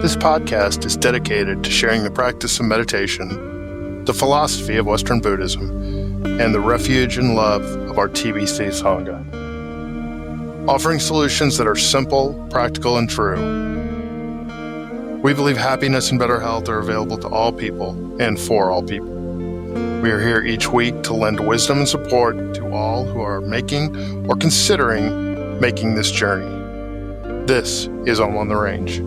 This podcast is dedicated to sharing the practice of meditation, the philosophy of Western Buddhism, and the refuge and love of our TBC Sangha. Offering solutions that are simple, practical, and true. We believe happiness and better health are available to all people and for all people. We are here each week to lend wisdom and support to all who are making or considering making this journey. This is Om on the Range.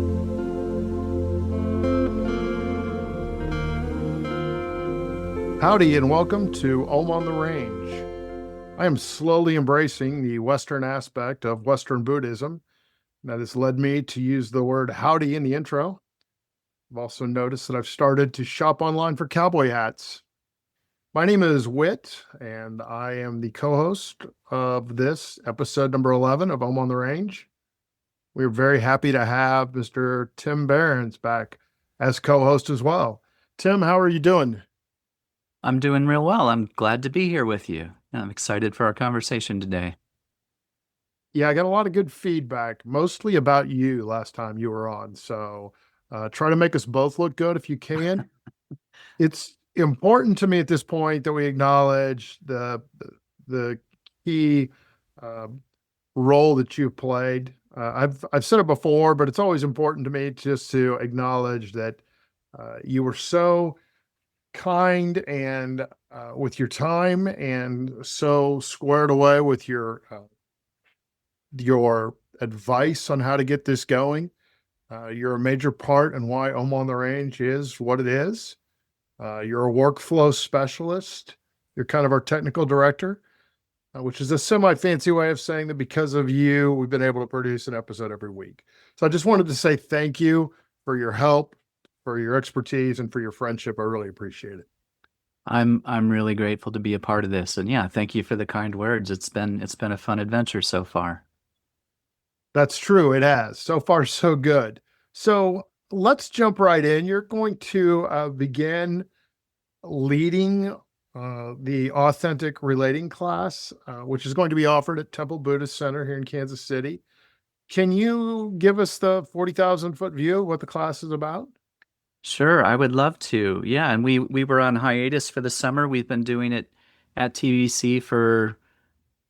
Howdy and welcome to Om on the Range. I am slowly embracing the Western aspect of Western Buddhism. Now, this led me to use the word howdy in the intro. I've also noticed that I've started to shop online for cowboy hats. My name is Whit, and I am the co-host of this episode number 11 of Om on the Range. We're very happy to have Mr. Tim Behrens back as co-host as well. Tim, how are you doing? I'm doing real well. I'm glad to be here with you. I'm excited for our conversation today. Yeah, I got a lot of good feedback, mostly about you last time you were on. So try to make us both look good if you can. It's important to me at this point that we acknowledge the key role that you've played. I've said it before, but it's always important to me just to acknowledge that you were so kind and with your time, and so squared away with your advice on how to get this going. You're a major part in why Om on the Range is what it is. You're a workflow specialist. You're kind of our technical director, which is a semi-fancy way of saying that because of you, we've been able to produce an episode every week. So I just wanted to say thank you for your help, for your expertise, and for your friendship. I really appreciate it. I'm really grateful to be a part of this. And yeah, thank you for the kind words. It's been a fun adventure so far. That's true. It has. So far, so good. So let's jump right in. You're going to begin leading the Authentic Relating class, which is going to be offered at Temple Buddhist Center here in Kansas City. Can you give us the 40,000 foot view of what the class is about? Sure, I would love to. Yeah, and we were on hiatus for the summer. We've been doing it at TBC for,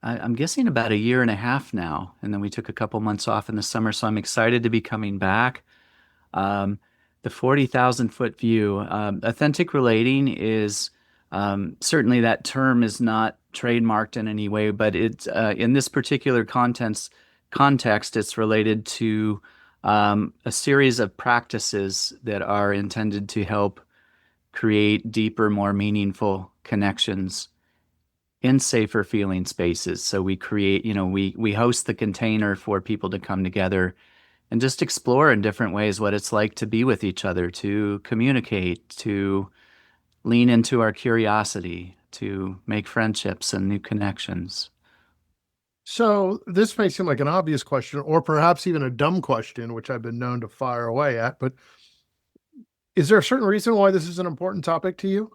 I'm guessing, about a year and a half now. And then we took a couple months off in the summer, so I'm excited to be coming back. The 40,000 foot view. Authentic Relating is, certainly that term is not trademarked in any way, but it's in this particular context, it's related to a series of practices that are intended to help create deeper, more meaningful connections in safer feeling spaces. So we create, we host the container for people to come together and just explore in different ways what it's like to be with each other, to communicate, to lean into our curiosity, to make friendships and new connections. So this may seem like an obvious question, or perhaps even a dumb question, which I've been known to fire away at, but is there a certain reason why this is an important topic to you?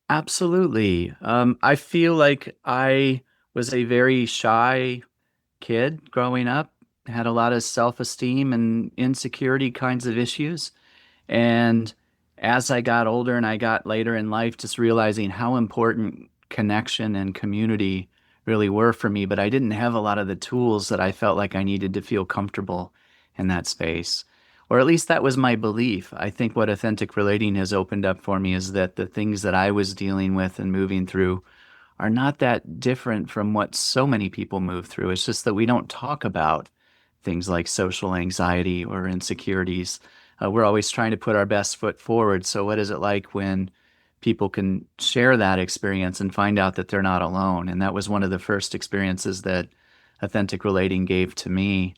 Absolutely. I feel like I was a very shy kid growing up, had a lot of self-esteem and insecurity kinds of issues. And as I got older and I got later in life, just realizing how important connection and community really were for me, but I didn't have a lot of the tools that I felt like I needed to feel comfortable in that space. Or at least that was my belief. I think what Authentic Relating has opened up for me is that the things that I was dealing with and moving through are not that different from what so many people move through. It's just that we don't talk about things like social anxiety or insecurities. We're always trying to put our best foot forward. So what is it like when people can share that experience and find out that they're not alone? And that was one of the first experiences that Authentic Relating gave to me.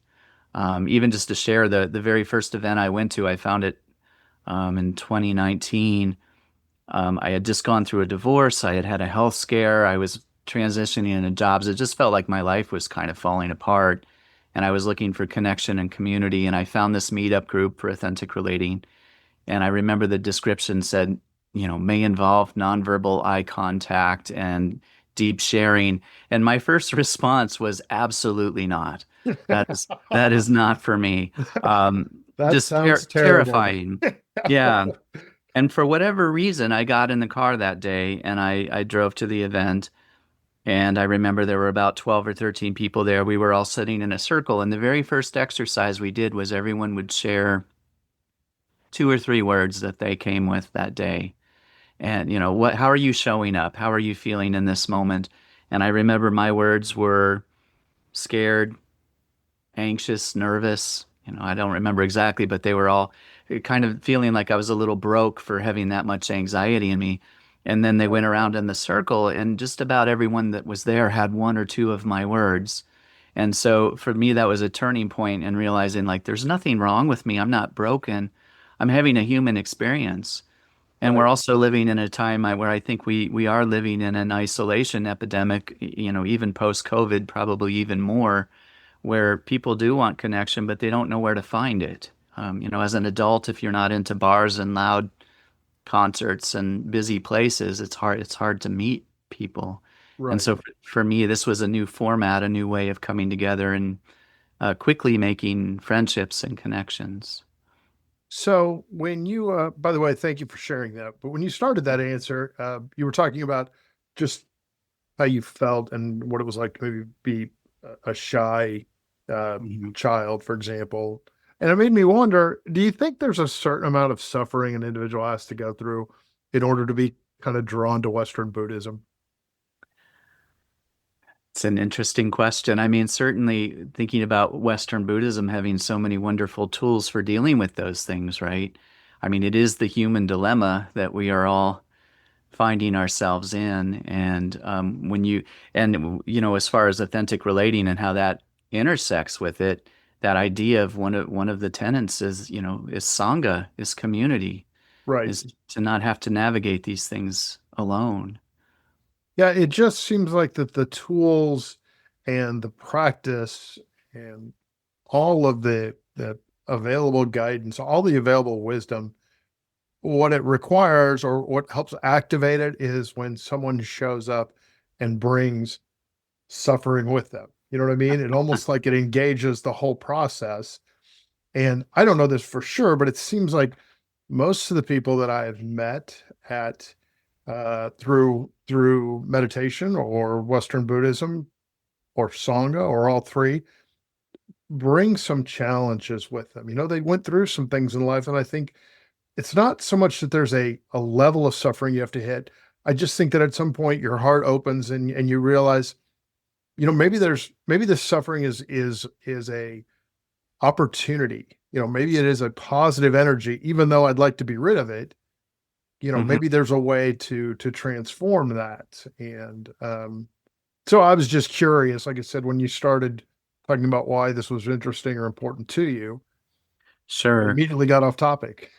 Even just to share the very first event I went to, I found it in 2019. I had just gone through a divorce. I had had a health scare. I was transitioning into jobs. It just felt like my life was kind of falling apart. And I was looking for connection and community. And I found this meetup group for Authentic Relating. And I remember the description said, may involve nonverbal eye contact and deep sharing. And my first response was absolutely not. That is not for me. That just sounds terrible. terrifying. Yeah. And for whatever reason, I got in the car that day and I drove to the event. And I remember there were about 12 or 13 people there. We were all sitting in a circle. And the very first exercise we did was everyone would share two or three words that they came with that day. And, how are you showing up? How are you feeling in this moment? And I remember my words were scared, anxious, nervous. I don't remember exactly, but they were all kind of feeling like I was a little broke for having that much anxiety in me. And then they Right. went around in the circle, and just about everyone that was there had one or two of my words. And so for me, that was a turning point in realizing like there's nothing wrong with me. I'm not broken. I'm having a human experience. And we're Right. also living in a time where I think we are living in an isolation epidemic, even post-COVID, probably even more, where people do want connection, but they don't know where to find it. As an adult, if you're not into bars and loud concerts and busy places, it's hard to meet people. And Right. so for me, this was a new format, a new way of coming together and quickly making friendships and connections. So when you, by the way, thank you for sharing that. But when you started that answer, you were talking about just how you felt and what it was like to maybe be a shy uh, Mhm. child, for example. And it made me wonder, do you think there's a certain amount of suffering an individual has to go through in order to be kind of drawn to Western Buddhism? It's an interesting question. I mean, certainly thinking about Western Buddhism having so many wonderful tools for dealing with those things, right? I mean, it is the human dilemma that we are all finding ourselves in. And as far as authentic relating and how that intersects with it, that idea of one of the tenets is sangha, is community, Right. is to not have to navigate these things alone. Yeah, it just seems like that the tools and the practice and all of the available guidance, all the available wisdom, what it requires or what helps activate it is when someone shows up and brings suffering with them. You know what I mean? It almost like it engages the whole process. And I don't know this for sure, but it seems like most of the people that I have met at through meditation or Western Buddhism or Sangha or all three bring some challenges with them. They went through some things in life, and I think it's not so much that there's a level of suffering you have to hit. I just think that at some point your heart opens and you realize, maybe this suffering is a opportunity. Maybe it is a positive energy, even though I'd like to be rid of it. Mhm. Maybe there's a way to transform that. And so I was just curious, like I said, when you started talking about why this was interesting or important to you, Sure. immediately got off topic.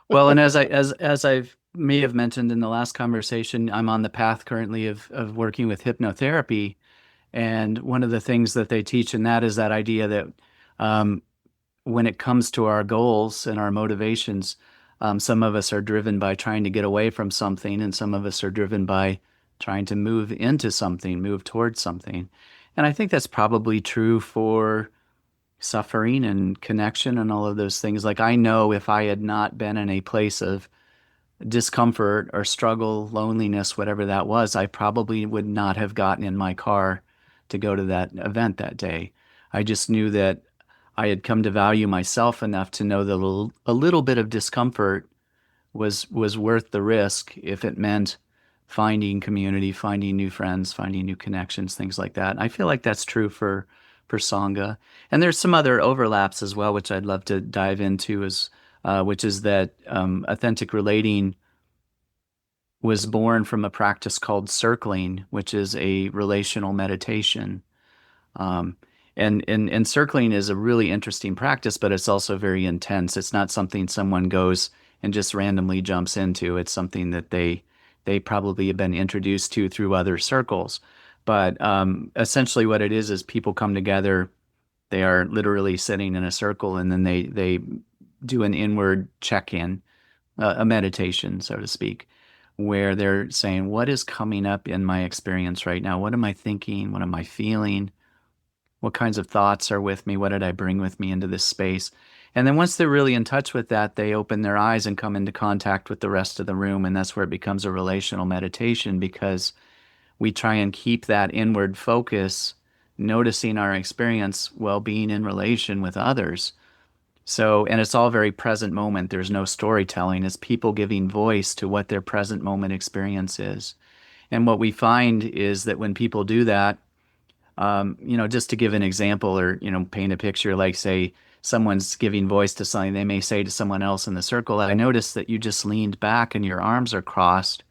Well, and as I've may have mentioned in the last conversation, I'm on the path currently of working with hypnotherapy, and one of the things that they teach in that is that idea that um, when it comes to our goals and our motivations, some of us are driven by trying to get away from something, and some of us are driven by trying to move into something, move towards something. And I think that's probably true for suffering and connection and all of those things. Like, I know if I had not been in a place of discomfort or struggle, loneliness, whatever that was, I probably would not have gotten in my car to go to that event that day. I just knew that I had come to value myself enough to know that a little bit of discomfort was worth the risk if it meant finding community, finding new friends, finding new connections, things like that. And I feel like that's true for Sangha. And there's some other overlaps as well, which I'd love to dive into, as which is that authentic relating was born from a practice called circling, which is a relational meditation. Um, and circling is a really interesting practice, but it's also very intense. It's not something someone goes and just randomly jumps into. It's something that they probably have been introduced to through other circles. But essentially, what it is people come together. They are literally sitting in a circle, and then they do an inward check-in, a meditation, so to speak, where they're saying, "What is coming up in my experience right now? What am I thinking? What am I feeling? What kinds of thoughts are with me? What did I bring with me into this space? And then once they're really in touch with that, they open their eyes and come into contact with the rest of the room. And that's where it becomes a relational meditation because we try and keep that inward focus, noticing our experience while being in relation with others. So, and it's all very present moment. There's no storytelling. It's people giving voice to what their present moment experience is. And what we find is that when people do that, just to give an example or, paint a picture, like say someone's giving voice to something they may say to someone else in the circle, I noticed that you just leaned back and your arms are crossed.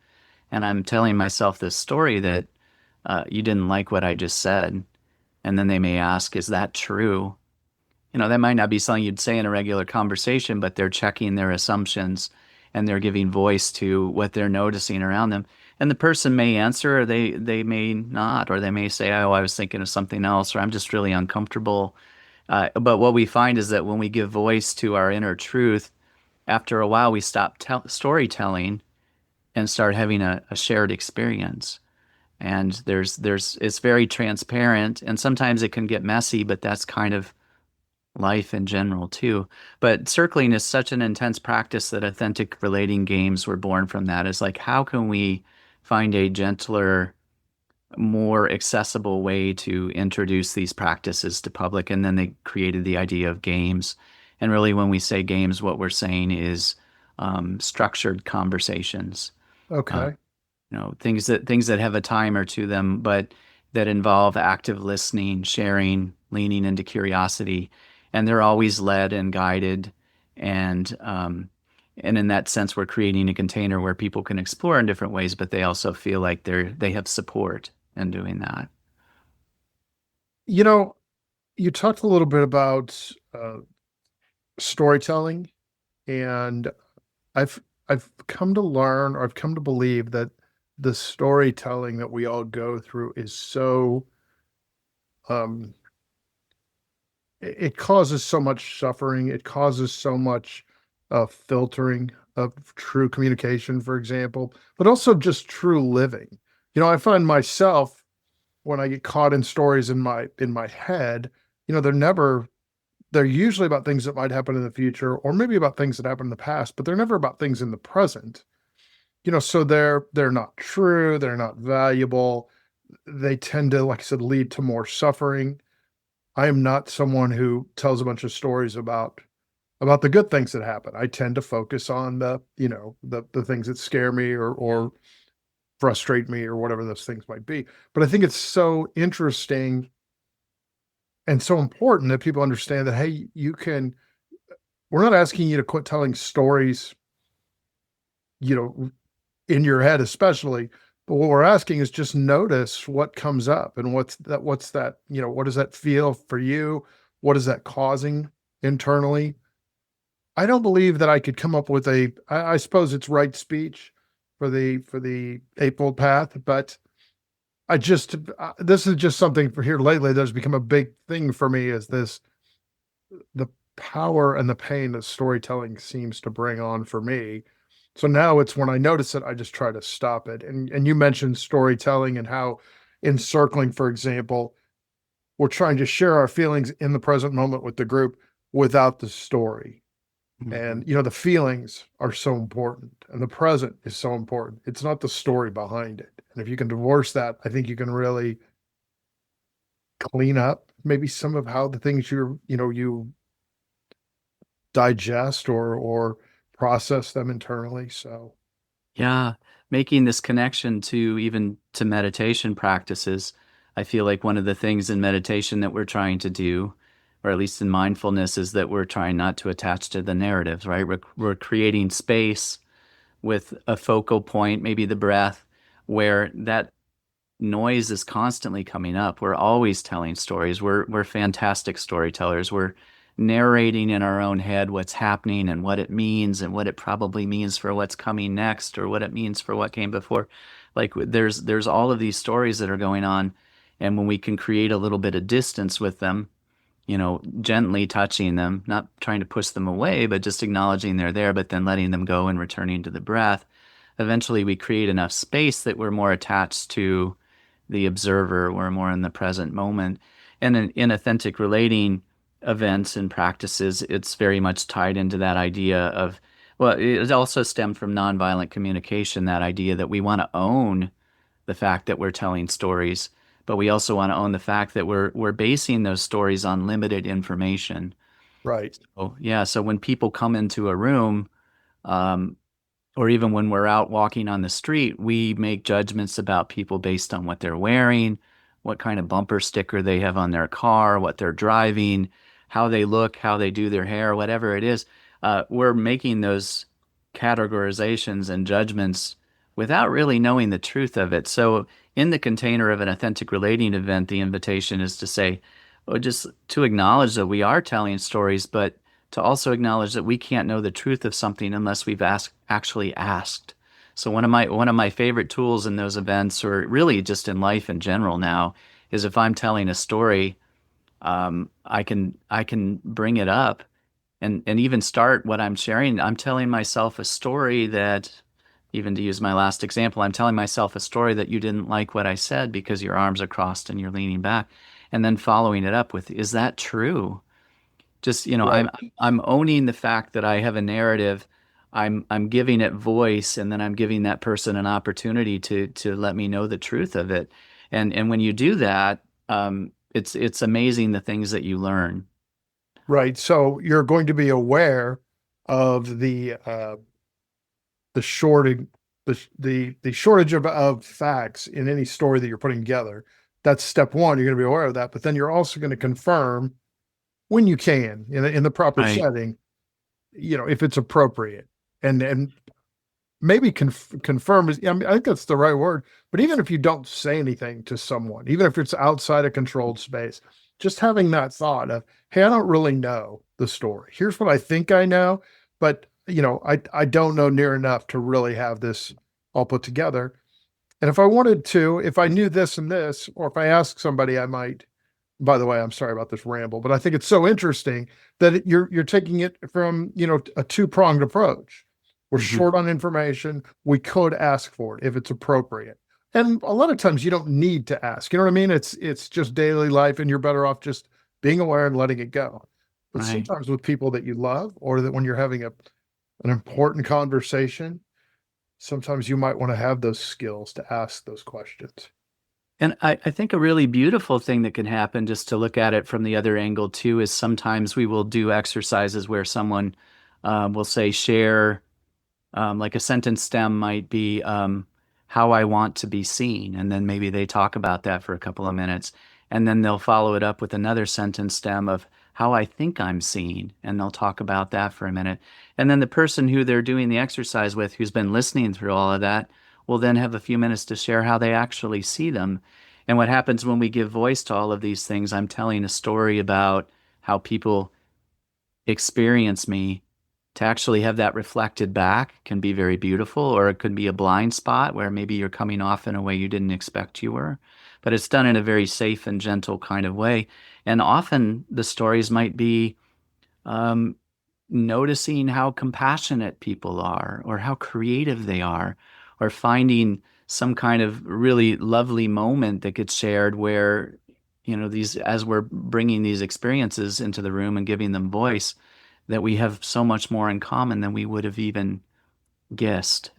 And I'm telling myself this story that you didn't like what I just said. And then they may ask, is that true? That might not be something you'd say in a regular conversation, but they're checking their assumptions and they're giving voice to what they're noticing around them. And the person may answer, or they may not, or they may say, oh, I was thinking of something else, or I'm just really uncomfortable. But what we find is that when we give voice to our inner truth, after a while, we stop storytelling and start having a shared experience. And it's very transparent, and sometimes it can get messy, but that's kind of life in general too. But circling is such an intense practice that authentic relating games were born from that. It's like, how can we find a gentler, more accessible way to introduce these practices to public? And then they created the idea of games. And really, when we say games, what we're saying is structured conversations. Uh, Okay. things that have a timer to them, but that involve active listening, sharing, leaning into curiosity, and they're always led and guided, and in that sense, we're creating a container where people can explore in different ways, but they also feel like they have support in doing that. You know, you talked a little bit about storytelling, and I've I've come to learn, or I've come to believe that the storytelling that we all go through is so um it causes so much suffering. It causes so much filtering of true communication, for example, but also just true living. I find myself when I get caught in stories in my head, they're usually about things that might happen in the future, or maybe about things that happened in the past, but they're never about things in the present. So they're not true, they're not valuable. They tend to, like I said, lead to more suffering. I am not someone who tells a bunch of stories about the good things that happen. I tend to focus on the things that scare me or frustrate me or whatever those things might be. But I think it's so interesting and so important that people understand that, hey, we're not asking you to quit telling stories, you know, in your head especially, but what we're asking is just notice what comes up and what's that, what does that feel for you? What is that causing internally? I don't believe that I could come up with I suppose it's right speech for the Eightfold Path, but this is just something for here lately that has become a big thing for me is the power and the pain that storytelling seems to bring on for me. So now it's when I notice it, I just try to stop it. And you mentioned storytelling and how in circling, for example, we're trying to share our feelings in the present moment with the group without the story. Mhm. And the feelings are so important and the present is so important. It's not the story behind it. And if you can divorce that, I think you can really clean up maybe some of how the things you digest or process them internally. So, Yeah, making this connection to even to meditation practices, I feel like one of the things in meditation that we're trying to do, or at least in mindfulness, is that we're trying not to attach to the narratives, right? We're creating space with a focal point, maybe the breath, where that noise is constantly coming up. We're always telling stories. We're fantastic storytellers. We're narrating in our own head what's happening and what it means and what it probably means for what's coming next or what it means for what came before. Like there's all of these stories that are going on, and when we can create a little bit of distance with them, gently touching them, not trying to push them away, but just acknowledging they're there, but then letting them go and returning to the breath. Eventually, we create enough space that we're more attached to the observer, we're more in the present moment. And in authentic relating events and practices, it's very much tied into that idea of, well, it also stemmed from nonviolent communication, that idea that we want to own the fact that we're telling stories, but we also want to own the fact that we're basing those stories on limited information. Right. Oh, yeah. So when people come into a room, um, or even when we're out walking on the street, we make judgments about people based on what they're wearing, what kind of bumper sticker they have on their car, what they're driving, how they look, how they do their hair, whatever it is. We're making those categorizations and judgments without really knowing the truth of it. So, in the container of an authentic relating event, the invitation is to say, or just to acknowledge that we are telling stories, but to also acknowledge that we can't know the truth of something unless we've actually asked. So one of my favorite tools in those events, or really just in life in general now, is if I'm telling a story, I can bring it up and even start what I'm sharing. I'm telling myself a story that, even to use my last example, I'm telling myself a story that you didn't like what I said because your arms are crossed and you're leaning back, and then following it up with, is that true? Just, Right. I'm owning the fact that I have a narrative. I'm giving it voice, and then I'm giving that person an opportunity to let me know the truth of it. And when you do that, it's amazing the things that you learn. Right. So you're going to be aware of the shorting the shortage of facts in any story that you're putting together. That's step one. You're going to be aware of that, but then you're also going to confirm when you can in the proper Right. setting, if it's appropriate, and maybe confirm is, I mean, I think that's the right word. But even if you don't say anything to someone, even if it's outside a controlled space, just having that thought of, hey, I don't really know the story. Here's what I think I know, but I don't know near enough to really have this all put together. And if I wanted to, if I knew this and this, or if I asked somebody, I might. By the way, I'm sorry about this ramble, but I think it's so interesting that you're taking it from a two-pronged approach. We're Hmm. short on information. We could ask for it if it's appropriate. And a lot of times you don't need to ask. You know what I mean? It's just daily life, and you're better off just being aware and letting it go. But Right. sometimes with people that you love, or that when you're having an important conversation, sometimes you might want to have those skills to ask those questions. And I think a really beautiful thing that can happen, just to look at it from the other angle too, is sometimes we will do exercises where someone will say, share. Like a sentence stem might be, how I want to be seen. And then maybe they talk about that for a couple of minutes. And then they'll follow it up with another sentence stem of how I think I'm seen. And they'll talk about that for a minute. And then the person who they're doing the exercise with, who's been listening through all of that, will then have a few minutes to share how they actually see them. And what happens when we give voice to all of these things, I'm telling a story about how people experience me. To actually have that reflected back can be very beautiful, or it could be a blind spot where maybe you're coming off in a way you didn't expect you were. But it's done in a very safe and gentle kind of way. And often the stories might be um, noticing how compassionate people are, or how creative they are, or finding some kind of really lovely moment that gets shared where, these, as we're bringing these experiences into the room and giving them voice, that we have so much more in common than we would have even guessed.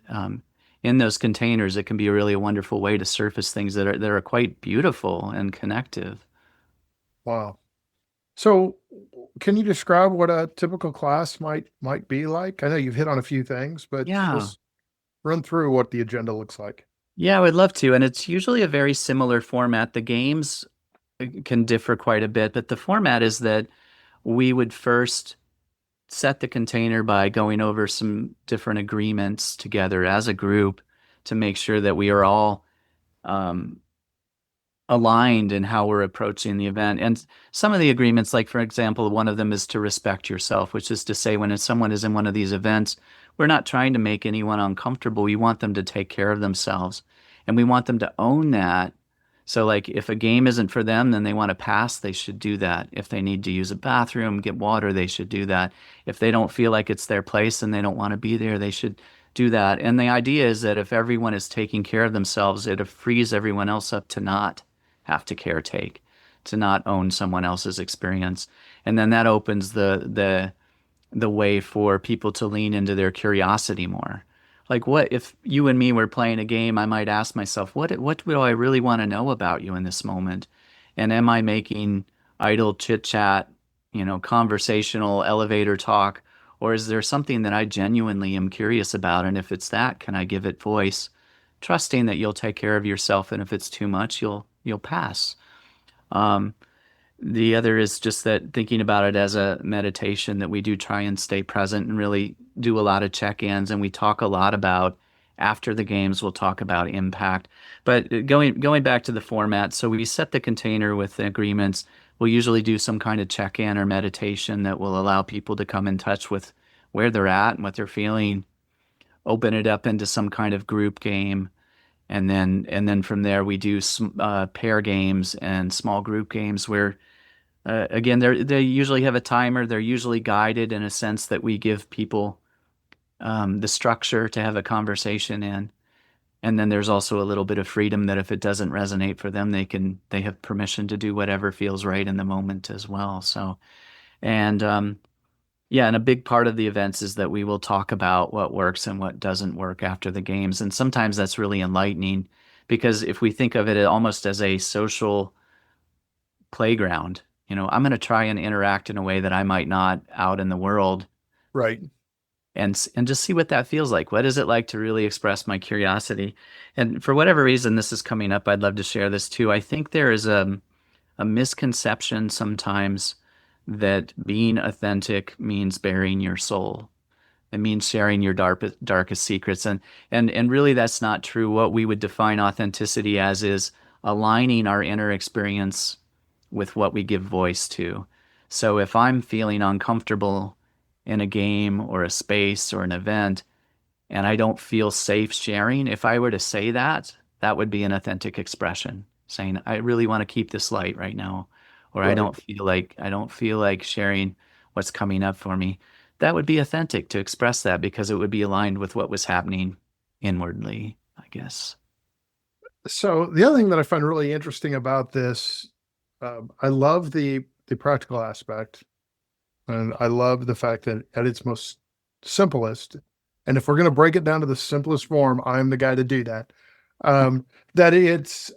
In those containers, it can be a wonderful way to surface things that are quite beautiful and connective. Wow. So, can you describe what a typical class might be like? I know you've hit on a few things, but Yeah. just run through what the agenda looks like. Yeah, I would love to. And it's usually a very similar format. The games can differ quite a bit, but the format is that we would first set the container by going over some different agreements together as a group to make sure that we are all um, aligned in how we're approaching the event. And some of the agreements, like for example, one of them is to respect yourself, which is to say, when someone is in one of these events, we're not trying to make anyone uncomfortable. We want them to take care of themselves, and we want them to own that. So, like, if a game isn't for them, then they want to pass, they should do that. If they need to use a bathroom, get water, they should do that. If they don't feel like it's their place and they don't want to be there, they should do that. And the idea is that if everyone is taking care of themselves, it frees everyone else up to not have to caretake. to not own someone else's experience. And then that opens the way for people to lean into their curiosity more. Like what if you and me were playing a game, I might ask myself, what do I really want to know about you in this moment? And am I making idle chit chat, conversational elevator talk, or is there something that I genuinely am curious about? And if it's that, can I give it voice, trusting that you'll take care of yourself, and if it's too much, you'll pass. Um, the other is just that thinking about it as a meditation, that we do try and stay present and really do a lot of check-ins, and we talk a lot about after the games, we'll talk about impact. But going back to the format, so we set the container with the agreements. We'll usually do some kind of check-in or meditation that will allow people to come in touch with where they're at and what they're feeling, open it up into some kind of group game, and then from there we do some pair games and small group games where again, they usually have a timer. They're usually guided in a sense that we give people the structure to have a conversation in. And then there's also a little bit of freedom that if it doesn't resonate for them, they have permission to do whatever feels right in the moment as well. So, and yeah, and a big part of the events is that we will talk about what works and what doesn't work after the games. And sometimes that's really enlightening because if we think of it almost as a social playground, I'm going to try and interact in a way that I might not out in the world, Right. and just see what that feels like. What is it like to really express my curiosity? And for whatever reason this is coming up, I'd love to share this too. I think there is a misconception sometimes that being authentic means bearing your soul. It means sharing your darkest secrets. And really that's not true. What we would define authenticity as is aligning our inner experience with what we give voice to. So if I'm feeling uncomfortable in a game or a space or an event and I don't feel safe sharing, if I were to say that, that would be an authentic expression, saying, I really want to keep this light right now, or Right. I don't feel like sharing what's coming up for me. That would be authentic to express that because it would be aligned with what was happening inwardly, I guess. So the other thing that I find really interesting about this, I love the practical aspect, and I love the fact that at its most simplest, and if we're going to break it down to the simplest form, I'm the guy to do that. Um, that it's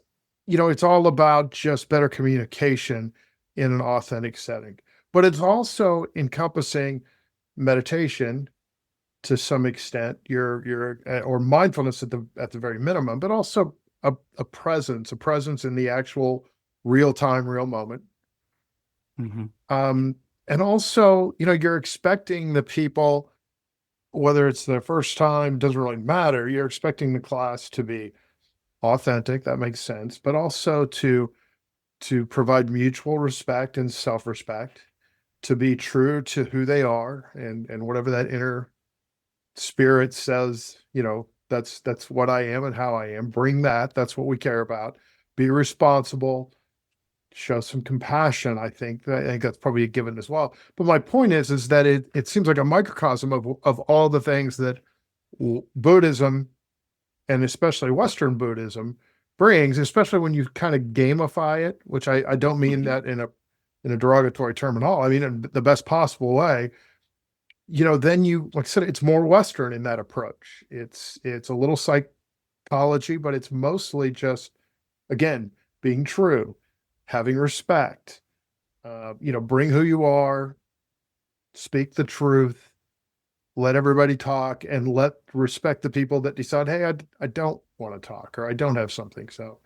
it's all about just better communication in an authentic setting, but it's also encompassing meditation to some extent, your or mindfulness at the very minimum, but also a presence in the actual real time, real moment. Hmm. Um, and also, you're expecting the people, whether it's their first time, doesn't really matter. You're expecting the class to be authentic. That makes sense, but also to provide mutual respect and self-respect, to be true to who they are and whatever that inner spirit says, that's what I am and how I am. Bring that. That's what we care about. Be responsible, show some compassion. I think that's probably a given as well. But my point is that it seems like a microcosm of all the things that Buddhism, and especially Western Buddhism, brings, especially when you kind of gamify it, which I don't mean that in a derogatory term at all. I mean in the best possible way. Then you, like I said, it's more Western in that approach. It's a little psychology, but it's mostly just, again, being true, having respect, bring who you are, speak the truth, let everybody talk, and respect the people that decide, hey, I don't want to talk or I don't have something. So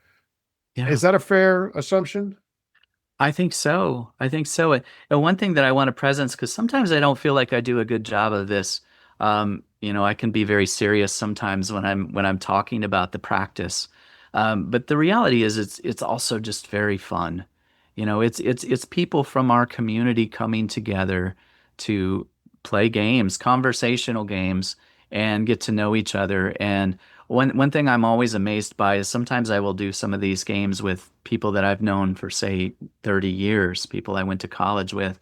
Yeah. is that a fair assumption? I think so. I think so. And one thing that I want to presence, because sometimes I don't feel like I do a good job of this. I can be very serious sometimes when I'm talking about the practice. But the reality is, it's also just very fun. It's people from our community coming together to play games, conversational games, and get to know each other. And one thing I'm always amazed by is sometimes I will do some of these games with people that I've known for, say, 30 years, people I went to college with.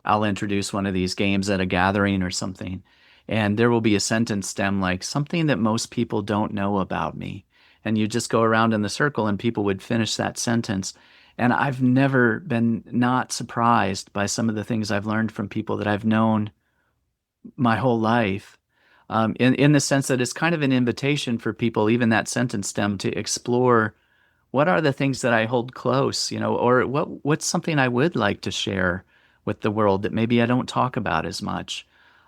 I'll introduce one of these games at a gathering or something, and there will be a sentence stem like something that most people don't know about me. And you just go around in the circle and people would finish that sentence. And I've never been not surprised by some of the things I've learned from people that I've known my whole life. In the sense that it's kind of an invitation for people, even that sentence stem, to explore what are the things that I hold close, or what's something I would like to share with the world that maybe I don't talk about as much.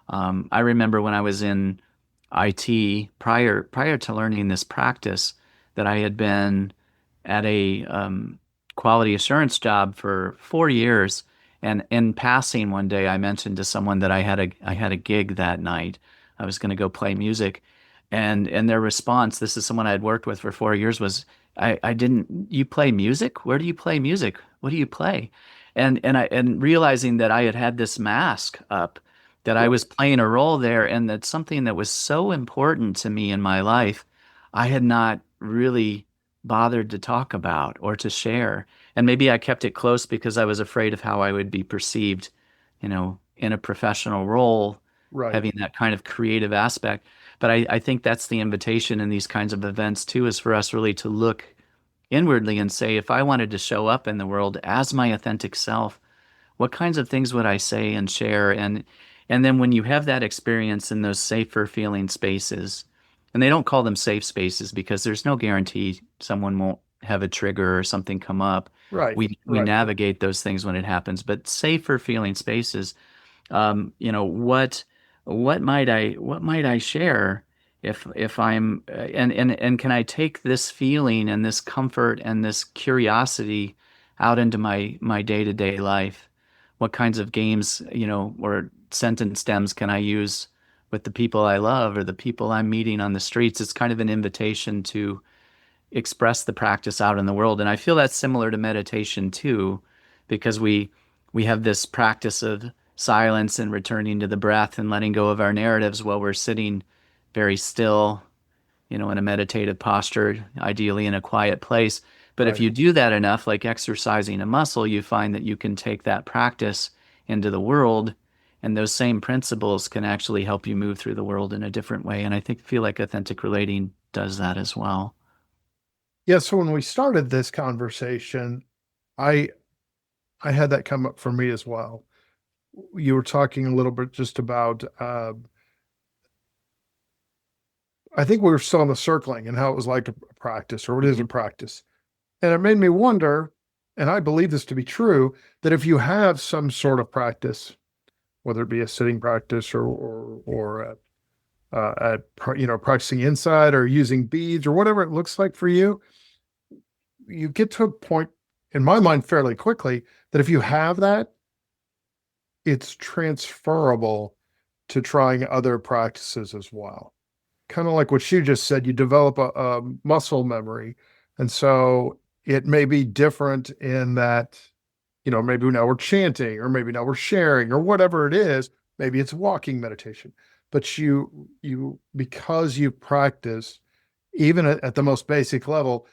I remember when I was in IT prior to learning this practice that I had been at a quality assurance job for 4 years. And in passing one day, I mentioned to someone that I had a gig that night. I was going to go play music, and their response, this is someone I had worked with for 4 years, was, I didn't, you play music? Where do you play music? What do you play? And realizing that I had had this mask up, that I Right. was playing a role there, and that something that was so important to me in my life, I had not really bothered to talk about or to share. And maybe I kept it close because I was afraid of how I would be perceived, in a professional role, Right. having that kind of creative aspect. But I think that's the invitation in these kinds of events too, is for us really to look inwardly and say, if I wanted to show up in the world as my authentic self, what kinds of things would I say and share? And then when you have that experience in those safer feeling spaces, and they don't call them safe spaces because there's no guarantee someone won't have a trigger or something come up. Right. We Right. navigate those things when it happens, but safer feeling spaces, what might I share if I'm and can I take this feeling and this comfort and this curiosity out into my day-to-day life? What kinds of games, or sentence stems can I use with the people I love or the people I'm meeting on the streets? It's kind of an invitation to express the practice out in the world. And I feel that's similar to meditation too, because we have this practice of silence and returning to the breath and letting go of our narratives while we're sitting very still, in a meditative posture, ideally in a quiet place. But if Right. you do that enough, like exercising a muscle, you find that you can take that practice into the world, and those same principles can actually help you move through the world in a different way. And I feel like authentic relating does that as well. Yeah. So when we started this conversation, I I had that come up for me as well. You were talking a little bit just about I think we were still on the circling and how it was like a practice or what is a Mhm. practice. And it made me wonder, and I believe this to be true, that if you have some sort of practice, whether it be a sitting practice or practicing inside or using beads or whatever it looks like for you, you get to a point in my mind fairly quickly that if you have that, it's transferable to trying other practices as well. Kind of like what you just said, you develop a muscle memory. And so it may be different in that, maybe now we're chanting, or maybe now we're sharing, or whatever it is. Maybe it's walking meditation. But because you've practiced, even at the most basic level,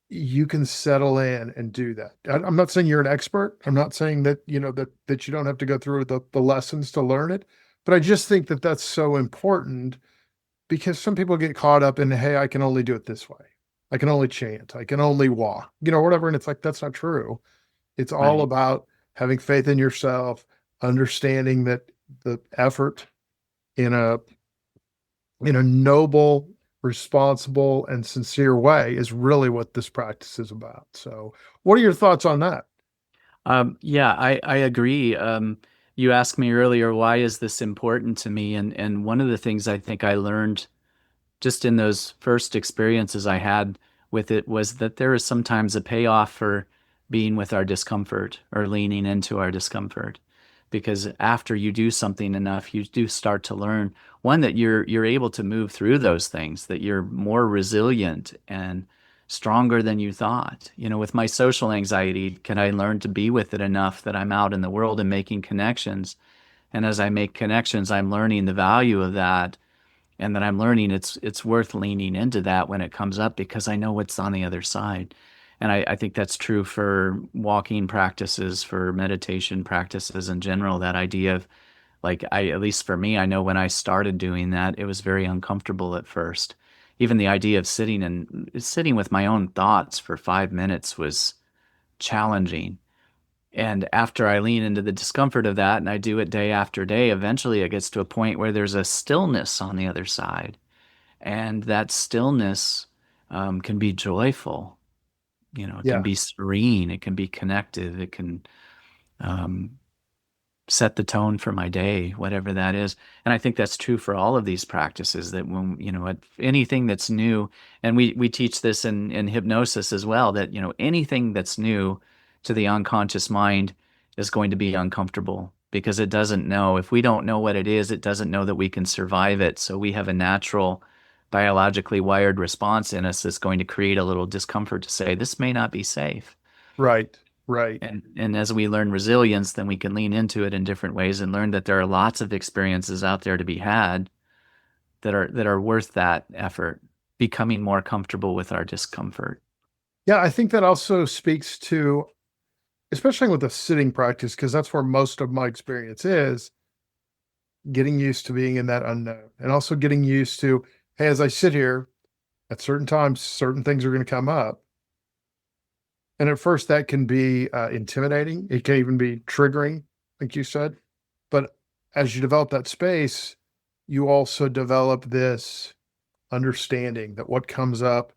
you can settle in and do that. I'm not saying you're an expert. I'm not saying that, that you don't have to go through the lessons to learn it. But I just think that that's so important because some people get caught up in, hey, I can only do it this way. I can only chant. I can only walk, whatever. And it's like, that's not true. It's all Right. about having faith in yourself, understanding that the effort in a noble, responsible, and sincere way is really what this practice is about. So, what are your thoughts on that? Yeah, I agree. You asked me earlier, why is this important to me? And one of the things I think I learned just in those first experiences I had with it was that there is sometimes a payoff for being with our discomfort or leaning into our discomfort. Because after you do something enough, you do start to learn, one, that you're able to move through those things, that you're more resilient and stronger than you thought. With my social anxiety, can I learn to be with it enough that I'm out in the world and making connections? And as I make connections, I'm learning the value of that, and that I'm learning it's worth leaning into that when it comes up because I know what's on the other side. And I think that's true for walking practices, for meditation practices in general. That idea of, like, at least for me, I know when I started doing that, it was very uncomfortable at first. even the idea of sitting with my own thoughts for 5 minutes was challenging. And after I lean into the discomfort of that and I do it day after day, eventually it gets to a point where there's a stillness on the other side. And that stillness can be joyful, it can Yeah. be serene, it can be connective, it can um, set the tone for my day, whatever that is. And I think that's true for all of these practices that when, anything that's new, and we teach this in hypnosis as well, that, anything that's new to the unconscious mind is going to be uncomfortable because it doesn't know. If we don't know what it is, it doesn't know that we can survive it. So we have a natural biologically wired response in us that's going to create a little discomfort to say, this may not be safe. Right. Right. And as we learn resilience, then we can lean into it in different ways and learn that there are lots of experiences out there to be had that are worth that effort, becoming more comfortable with our discomfort. Yeah, I think that also speaks to, especially with the sitting practice, because that's where most of my experience is, getting used to being in that unknown and also getting used to, hey, as I sit here at certain times, certain things are going to come up. And at first, that can be intimidating. It can even be triggering, like you said. But as you develop that space, you also develop this understanding that what comes up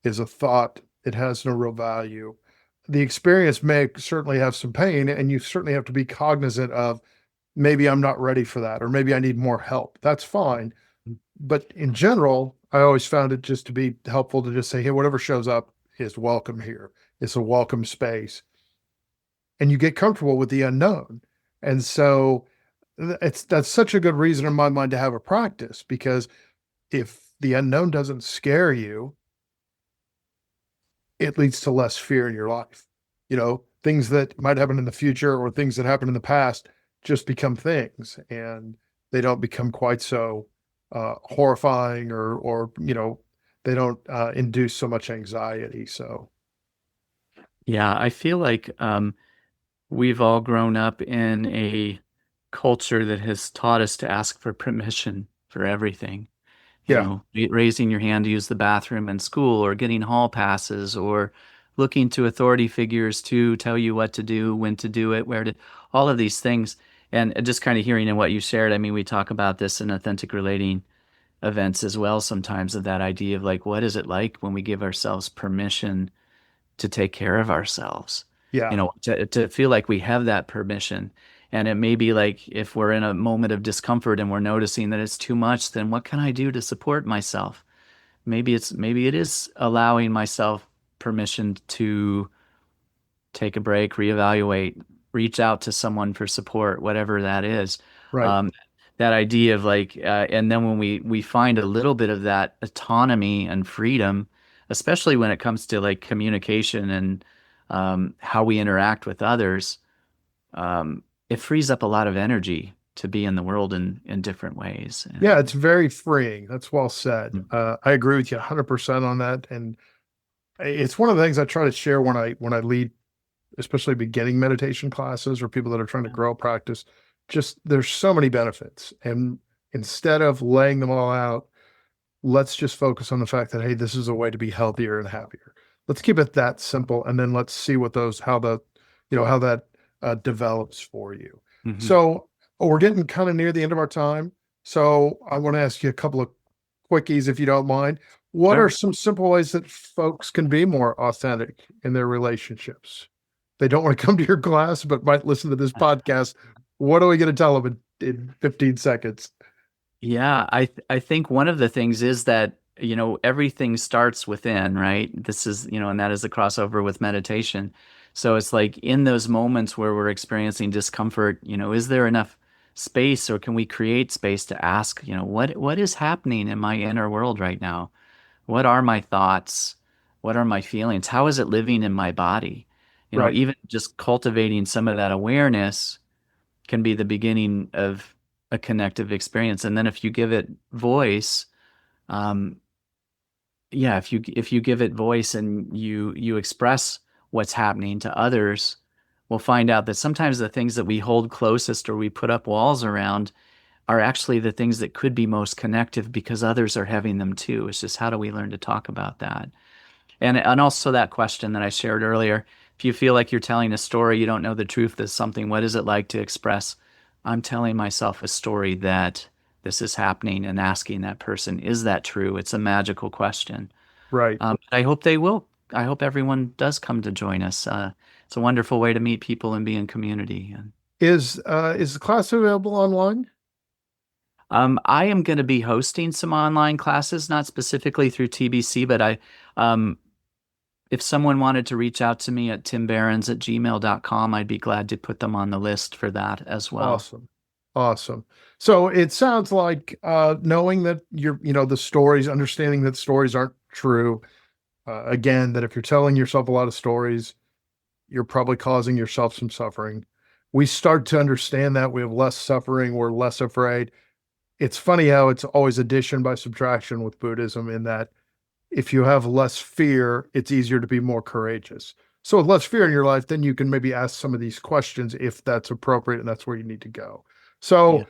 is a thought. It has no real value. The experience may certainly have some pain, and you certainly have to be cognizant of maybe I'm not ready for that, or maybe I need more help. That's fine. But in general, I always found it just to be helpful to just say, hey, whatever shows up is welcome here. It's a welcome space. And you get comfortable with the unknown. And so that's such a good reason in my mind to have a practice, because if the unknown doesn't scare you, it leads to less fear in your life. Things that might happen in the future or things that happen in the past just become things, and they don't become quite so horrifying, or they don't induce so much anxiety. So Yeah, I feel like we've all grown up in a culture that has taught us to ask for permission for everything. yeah, Raising your hand to use the bathroom in school or getting hall passes or looking to authority figures to tell you what to do, when to do it, where to, all of these things. And just kind of hearing in what you shared, I mean, we talk about this in authentic relating events as well sometimes, of that idea of like, what is it like when we give ourselves permission to take care of ourselves? yeah, To feel like we have that permission. And it may be like if we're in a moment of discomfort and we're noticing that it's too much, then what can I do to support myself? Maybe it is allowing myself permission to take a break, reevaluate, reach out to someone for support, whatever that is. right. Um, that idea of like, and then when we find a little bit of that autonomy and freedom, especially when it comes to like communication and how we interact with others, it frees up a lot of energy to be in the world in different ways. Yeah, it's very freeing. That's well said. Mm. I agree with you 100% on that. And it's one of the things I try to share when I lead, especially beginning meditation classes or people that are trying to grow practice. Just there's so many benefits. And instead of laying them all out, let's just focus on the fact that, hey, this is a way to be healthier and happier. Let's keep it that simple. And then let's see how that develops for you. Mhm. So we're getting kind of near the end of our time. So I want to ask you a couple of quickies, if you don't mind. What are Sure. some simple ways that folks can be more authentic in their relationships? They don't want to come to your class, but might listen to this podcast. What are we going to tell them in 15 seconds? Yeah, I think one of the things is that, everything starts within, right? This is, and that is the crossover with meditation. So it's like in those moments where we're experiencing discomfort, is there enough space or can we create space to ask, what is happening in my inner world right now? What are my thoughts? What are my feelings? How is it living in my body? Right. Even just cultivating some of that awareness can be the beginning of a connective experience. And then if you give it voice, um, yeah, if you give it voice and you express what's happening to others, we'll find out that sometimes the things that we hold closest or we put up walls around are actually the things that could be most connective because others are having them too. It's just how do we learn to talk about that? And also that question that I shared earlier, if you feel like you're telling a story, you don't know the truth of something, what is it like to express, I'm telling myself a story that this is happening, and asking that person, is that true? It's a magical question. Right. I hope they will. I hope everyone does come to join us. It's a wonderful way to meet people and be in community. And Is the class available online? I am going to be hosting some online classes, not specifically through TBC, but if someone wanted to reach out to me at timbehrens@gmail.com, I'd be glad to put them on the list for that as well. Awesome. Awesome. So it sounds like knowing that the stories, understanding that stories aren't true. Again, that if you're telling yourself a lot of stories, you're probably causing yourself some suffering. We start to understand that we have less suffering, we're less afraid. It's funny how it's always addition by subtraction with Buddhism, in that if you have less fear, it's easier to be more courageous. So with less fear in your life, then you can maybe ask some of these questions if that's appropriate and that's where you need to go. Yeah. So,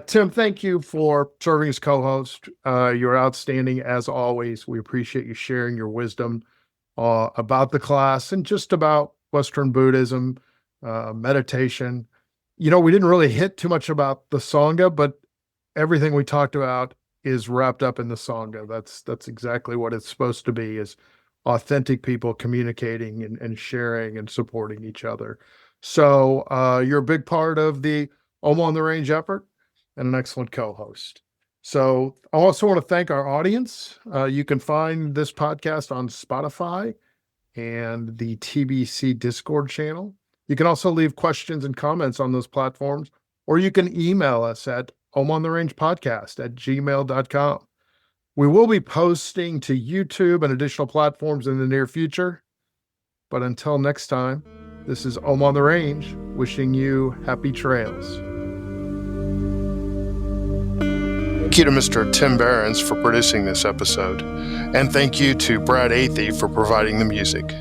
Tim, thank you for serving as co-host. You're outstanding as always. We appreciate you sharing your wisdom about the class and just about Western Buddhism, meditation. We didn't really hit too much about the Sangha, but everything we talked about is wrapped up in the Sangha. That's exactly what it's supposed to be, is authentic people communicating and sharing and supporting each other. So you're a big part of the Om on the Range effort and an excellent co-host. So I also want to thank our audience. You can find this podcast on Spotify and the TBC Discord channel. You can also leave questions and comments on those platforms, or you can email us at omontherangepodcast@gmail.com. We will be posting to YouTube and additional platforms in the near future. But until next time, this is Om on the Range, wishing you happy trails. Thank you to Mr. Tim Behrens for producing this episode, and thank you to Brad Athey for providing the music.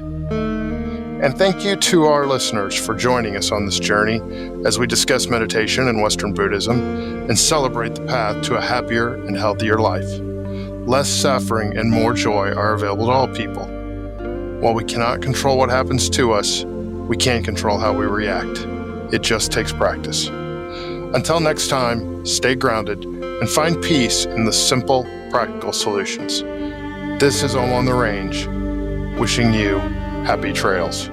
And thank you to our listeners for joining us on this journey as we discuss meditation and Western Buddhism and celebrate the path to a happier and healthier life. Less suffering and more joy are available to all people. While we cannot control what happens to us, we can control how we react. It just takes practice. Until next time, stay grounded and find peace in the simple, practical solutions. This is Om on the Range, wishing you happy trails.